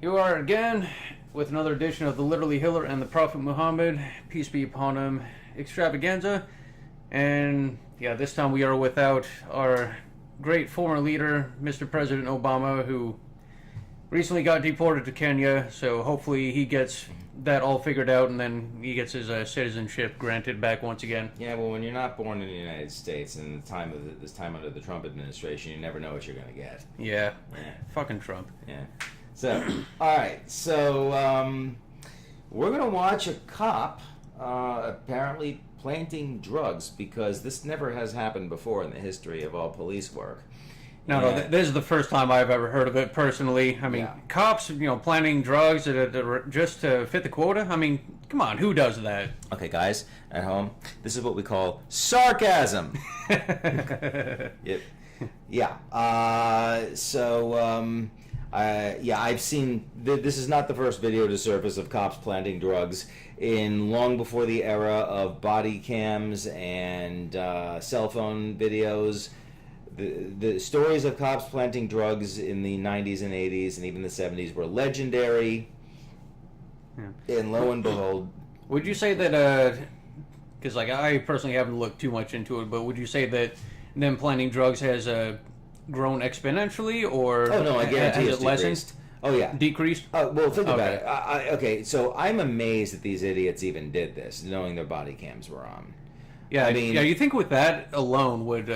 You are again with another edition of the Literally Hitler and the Prophet Muhammad, peace be upon him, extravaganza. And yeah, this time we are without our great former leader, Mr. President Obama, who recently got deported to Kenya. So hopefully he gets that all figured out and then he gets his citizenship granted back once again. Yeah, well, when you're not born in the United States and this time under the Trump administration, you never know what you're going to get. Yeah, fucking Trump. Yeah. So, all right. So, we're going to watch a cop apparently planting drugs because this never has happened before in the history of all police work. No, this is the first time I've ever heard of it personally. I mean, cops, planting drugs just to fit the quota. I mean, come on, who does that? Okay, guys, at home, this is what we call sarcasm. Yep. Yeah. I've seen. This is not the first video to surface of cops planting drugs. Long before the era of body cams and cell phone videos. The stories of cops planting drugs in the 90s and 80s and even the 70s were legendary. Yeah. And lo and behold... Would you say that, because I personally haven't looked too much into it, but would you say that them planting drugs has grown exponentially, or oh, no, I guarantee has it lessened? Oh, yeah. Decreased? Well, think about it. Okay, so I'm amazed that these idiots even did this, knowing their body cams were on. Yeah, I mean, you think with that alone would,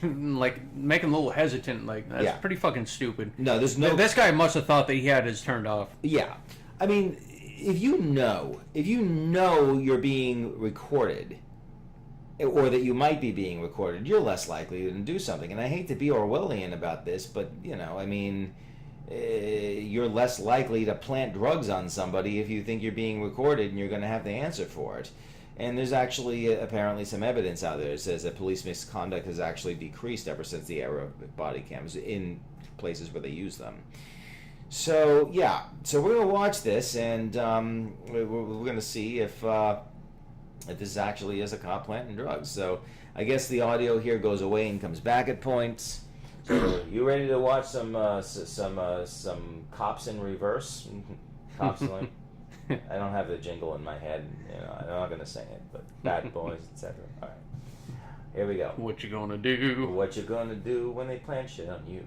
make him a little hesitant, that's pretty fucking stupid. No, there's no... This guy must have thought that he had his turned off. Yeah. I mean, if you know you're being recorded, or that you might be being recorded, you're less likely to do something. And I hate to be Orwellian about this, but, you're less likely to plant drugs on somebody if you think you're being recorded and you're going to have to answer for it. And there's actually apparently some evidence out there that says that police misconduct has actually decreased ever since the era of body cams in places where they use them. So, yeah. So we're going to watch this, and we're going to see if this actually is a cop planting drugs. So I guess the audio here goes away and comes back at points. So you ready to watch some cops in reverse? Cops like... I don't have the jingle in my head, I'm not going to sing it, but bad boys, etc. All right, here we go. What you gonna do? What you gonna do when they plant shit on you?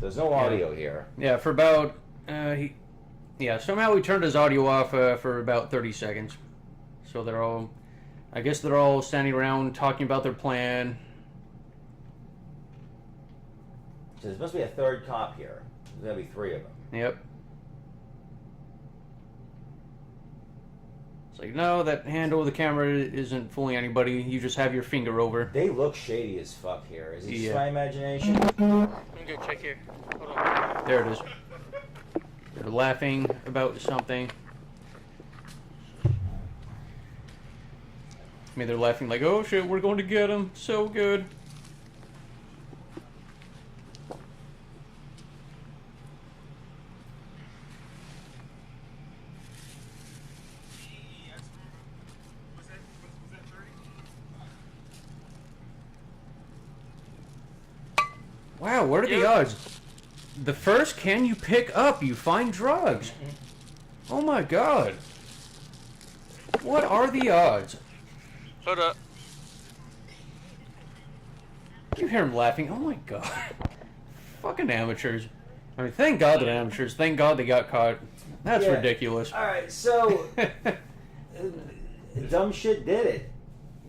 There's no audio here. Yeah, for about, somehow he turned his audio off for about 30 seconds. So I guess they're all standing around talking about their plan. So there must be a third cop here. There's got to be three of them. Yep. It's like, no, that hand over the camera isn't fooling anybody. You just have your finger over. They look shady as fuck here. Is it just my imagination? Let me go check here. Hold on. There it is. They're laughing about something. I mean, they're laughing like, oh shit, we're going to get him. So good. Wow, what are the odds? The first can you pick up, you find drugs. Oh my god. What are the odds? Hold up. You hear him laughing. Oh my god. Fucking amateurs. I mean, thank god they're amateurs. Thank god they got caught. That's ridiculous. Alright, so... dumb shit did it.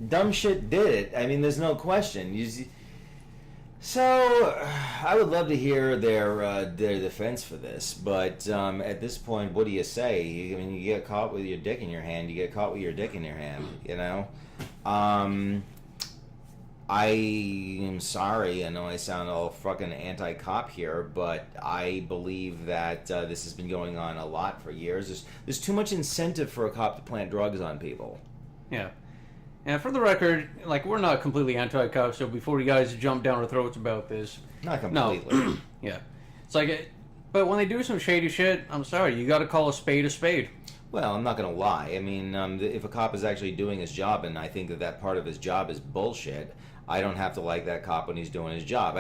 Dumb shit did it. I mean, there's no question. So, I would love to hear their defense for this, but at this point, what do you say? I mean, you get caught with your dick in your hand, you get caught with your dick in your hand, I am sorry, I know I sound all fucking anti-cop here, but I believe that this has been going on a lot for years. There's too much incentive for a cop to plant drugs on people. Yeah. And for the record, we're not completely anti-cop, so before you guys jump down our throats about this... Not completely. No. Yeah. It's but when they do some shady shit, I'm sorry, you gotta call a spade a spade. Well, I'm not gonna lie. I mean, if a cop is actually doing his job, and I think that part of his job is bullshit, I don't have to like that cop when he's doing his job.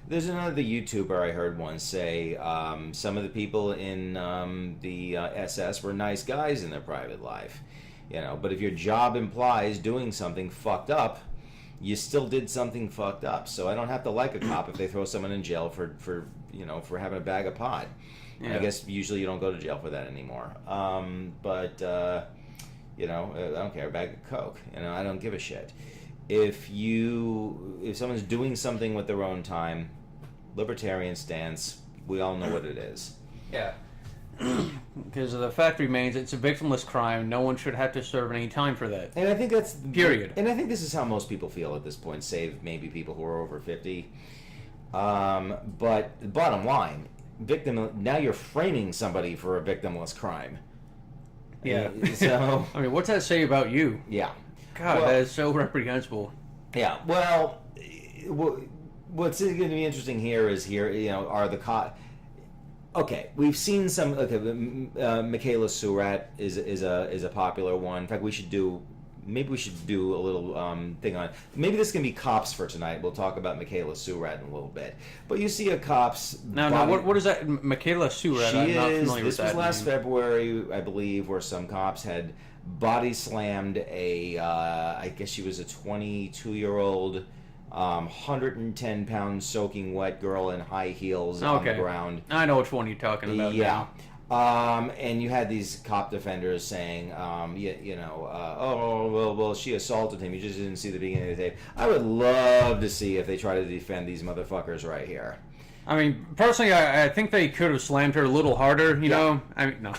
There's another YouTuber I heard once say some of the people in the SS were nice guys in their private life, but if your job implies doing something fucked up, you still did something fucked up. So I don't have to like a cop if they throw someone in jail for having a bag of pot. Yeah. I guess usually you don't go to jail for that anymore. But I don't care, a bag of coke. I don't give a shit. If someone's doing something with their own time, libertarian stance, we all know what it is. Yeah. Because the fact remains, it's a victimless crime. No one should have to serve any time for that. And I think that's period. And I think this is how most people feel at this point, save maybe people who are over 50. But the bottom line, now you're framing somebody for a victimless crime. Yeah. So I mean, what's that say about you? Yeah. God, that is so reprehensible. Yeah. Well, what's going to be interesting here are the Okay, we've seen some. Okay, Michaela Surratt is a popular one. In fact, maybe we should do a little thing on. Maybe this can be cops for tonight. We'll talk about Michaela Surratt in a little bit. But you see a cop's. Now, what is that? Michaela Surratt. I'm not familiar with that. This was last February, I believe, where some cops had body slammed I guess she was a 22-year-old. 110-pound soaking wet girl in high heels on the ground. I know which one you're talking about. Yeah. And you had these cop defenders saying, well, she assaulted him. You just didn't see the beginning of the tape. I would love to see if they try to defend these motherfuckers right here. I mean, personally, I think they could have slammed her a little harder, you know? I mean, no.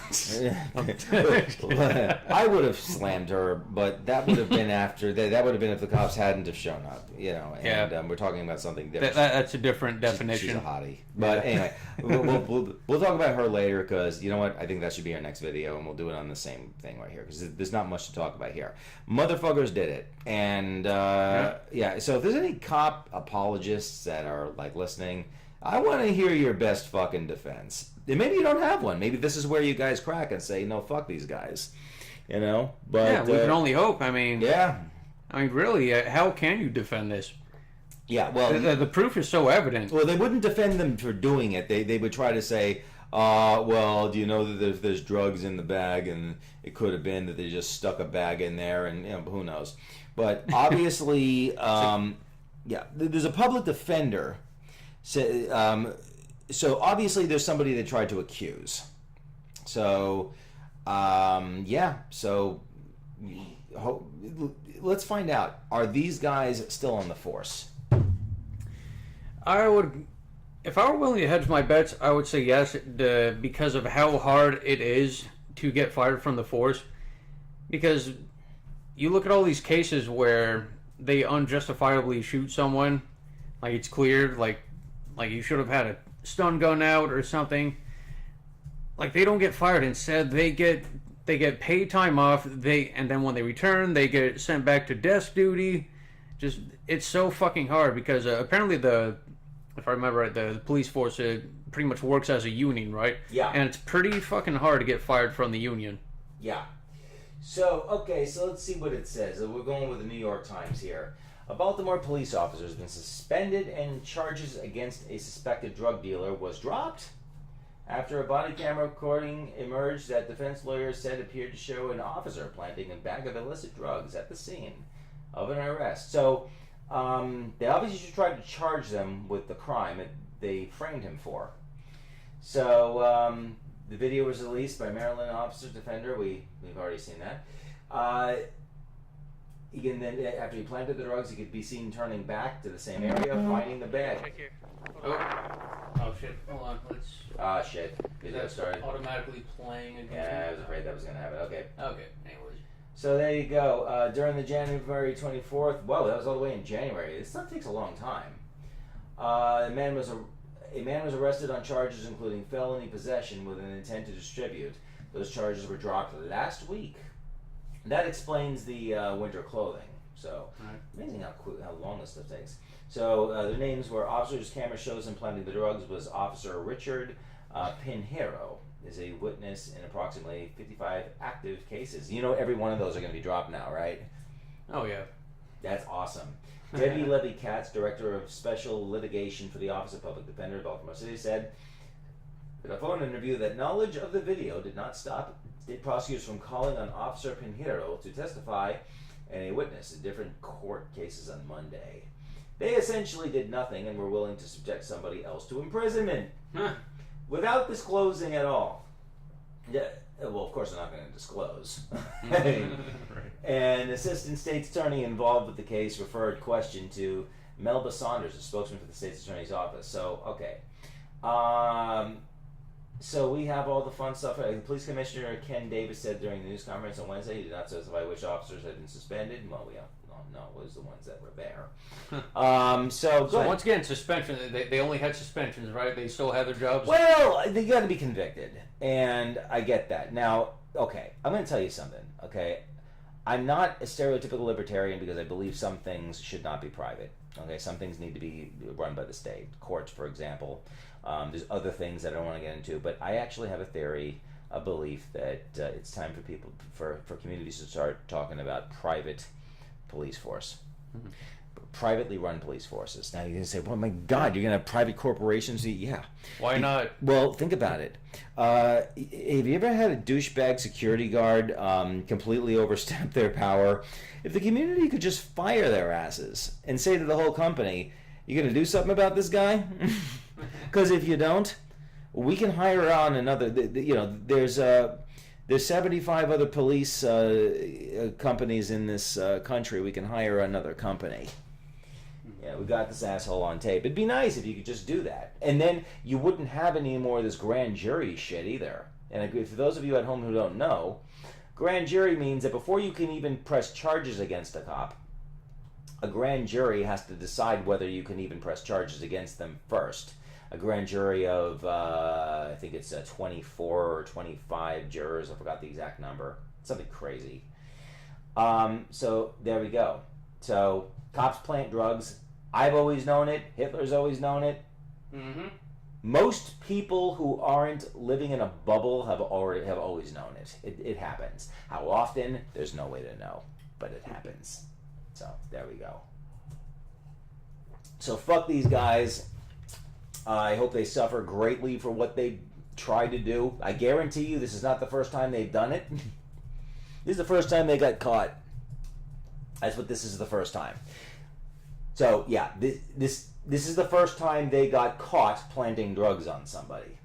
I would have slammed her, but that would have been after, that would have been if the cops hadn't have shown up, and we're talking about something different. That's a different definition. She's a hottie. But anyway, we'll talk about her later, because you know what? I think that should be our next video, and we'll do it on the same thing right here, because there's not much to talk about here. Motherfuckers did it. And, so if there's any cop apologists that are, listening, I want to hear your best fucking defense. And maybe you don't have one. Maybe this is where you guys crack and say, no, fuck these guys. But yeah, we can only hope. I mean, yeah. I mean, really, how can you defend this? Yeah, well, the proof is so evident. Well, they wouldn't defend them for doing it. They would try to say, well, do you know that there's drugs in the bag, and it could have been that they just stuck a bag in there, and who knows. But obviously, there's a public defender. So obviously there's somebody they tried to accuse. So, so let's find out. Are these guys still on the force? If I were willing to hedge my bets, I would say yes, because of how hard it is to get fired from the force. Because you look at all these cases where they unjustifiably shoot someone, like it's clear, like you should have had a stun gun out or something. Like, they don't get fired. Instead, they get paid time off. And then when they return, they get sent back to desk duty. Just, it's so fucking hard because apparently if I remember right, the police force pretty much works as a union, right? Yeah. And it's pretty fucking hard to get fired from the union. Yeah. So let's see what it says. We're going with the New York Times here. A Baltimore police officer has been suspended, and charges against a suspected drug dealer was dropped after a body camera recording emerged that defense lawyers said appeared to show an officer planting a bag of illicit drugs at the scene of an arrest. So they obviously just tried to charge them with the crime that they framed him for. So the video was released by Maryland Officer Defender. We've already seen that. After he planted the drugs, he could be seen turning back to the same area, finding the bag. Oh shit! Hold on. Shit. Video started automatically playing again. Yeah, I was afraid that was going to happen. Okay. Anyways. So there you go. During the January 24th. Whoa, that was all the way in January. This stuff takes a long time. A man was arrested on charges including felony possession with an intent to distribute. Those charges were dropped last week. That explains the winter clothing. So, amazing how long this stuff takes. So, their names were officers' camera shows them planting the drugs was Officer Richard Pinheiro, is a witness in approximately 55 active cases. You know, every one of those are going to be dropped now, right? Oh, yeah. That's awesome. Debbie Levy Katz, Director of Special Litigation for the Office of Public Defender of Baltimore City, said in a phone interview that knowledge of the video did not stop prosecutors from calling on Officer Pinheiro to testify and a witness in different court cases on Monday. They essentially did nothing and were willing to subject somebody else to imprisonment without disclosing at all. Yeah, well, of course they're not going to disclose. Right. An assistant state's attorney involved with the case referred question to Melba Saunders, a spokesman for the state's attorney's office. So, okay. So we have all the fun stuff. Police Commissioner Ken Davis said during the news conference on Wednesday he did not specify which officers had been suspended. Well, we don't know. It was the ones that were there. So once again, suspension. They only had suspensions, right? They still had their jobs. Well, they got to be convicted, and I get that. Now, okay, I'm going to tell you something. Okay, I'm not a stereotypical libertarian because I believe some things should not be private. Okay, some things need to be run by the state. Courts, for example. There's other things that I don't want to get into, but I actually have a theory, a belief that it's time for people, for communities to start talking about private police force. Mm-hmm. Privately run police forces. Now you're going to say, well, my God, you're going to have private corporations? Yeah. Why not? Well, think about it. Have you ever had a douchebag security guard completely overstep their power? If the community could just fire their asses and say to the whole company, you going to do something about this guy? Because if you don't, we can hire on another. There's 75 other police companies in this country. We can hire another company. Yeah, we got this asshole on tape. It'd be nice if you could just do that, and then you wouldn't have any more of this grand jury shit either. And for those of you at home who don't know, grand jury means that before you can even press charges against a cop, a grand jury has to decide whether you can even press charges against them first. A grand jury of, I think it's 24 or 25 jurors. I forgot the exact number. Something crazy. So there we go. So cops plant drugs. I've always known it. Hitler's always known it. Mm-hmm. Most people who aren't living in a bubble have always known it. It happens. How often? There's no way to know, but it happens. So there we go. So fuck these guys. I hope they suffer greatly for what they tried to do. I guarantee you this is not the first time they've done it. This is the first time they got caught. That's what this is, the first time. So yeah, this is the first time they got caught planting drugs on somebody.